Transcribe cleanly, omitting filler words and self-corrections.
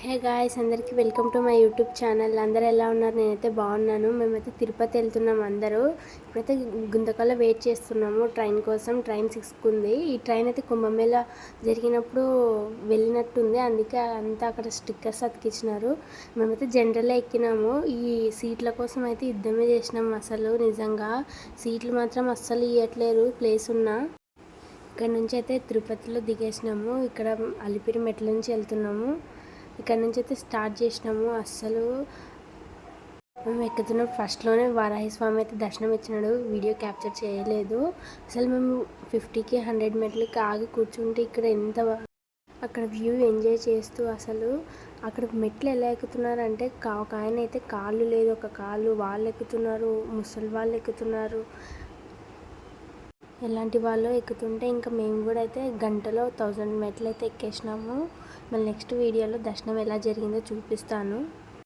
Hey guys, అందరికీ welcome to my YouTube channel. అందరూ ఎలా ఉన్నారు? నేనైతే బాగున్నాను. మేమైతే తిరుపతి వెళ్తున్నాం అందరూ. ఇప్పుడైతే గుంతకల్లో వెయిట్ చేస్తున్నాము ట్రైన్ కోసం. ట్రైన్ 6కి ఉంది. ఈ ట్రైన్ అయితే కుంభమేళ జరిగినప్పుడు వెళ్ళినట్టుంది, అందుకే అంతా అక్కడ స్టిక్కర్స్ అతికించినారు. మేమైతే జనరల్లో ఎక్కినాము. ఈ సీట్ల కోసం అయితే యుద్ధమే చేసినాము. అసలు నిజంగా సీట్లు మాత్రం అస్సలు ఇవ్వట్లేరు ప్లేస్ ఉన్నా. ఇక్కడ నుంచి అయితే తిరుపతిలో దిగేసినాము. ఇక్కడ అలిపిరి మెట్ల నుంచి వెళ్తున్నాము. ఇక్కడ నుంచి అయితే స్టార్ట్ చేసినాము. అస్సలు మేము ఎక్కుతున్నాం. ఫస్ట్లోనే వారాహి స్వామి అయితే దర్శనం ఇచ్చినాడు. వీడియో క్యాప్చర్ చేయలేదు. అసలు మేము 50కి 100 మెట్లకి ఆగి కూర్చుంటే ఇక్కడ ఎంత అక్కడ వ్యూ ఎంజాయ్ చేస్తూ అసలు అక్కడ మెట్లు ఎలా ఎక్కుతున్నారంటే ఒక ఆయన అయితే కాళ్ళు లేదు, ఒక కాళ్ళు వాళ్ళు ఎక్కుతున్నారు, ముసలి వాళ్ళు ఎక్కుతున్నారు. ఎలాంటి వాళ్ళు ఎక్కుతుంటే ఇంకా మేము కూడా అయితే గంటలో 1000 మెట్లు అయితే ఎక్కేసినాము. మళ్ళీ నెక్స్ట్ వీడియోలో దర్శనం ఎలా జరిగిందో చూపిస్తాను.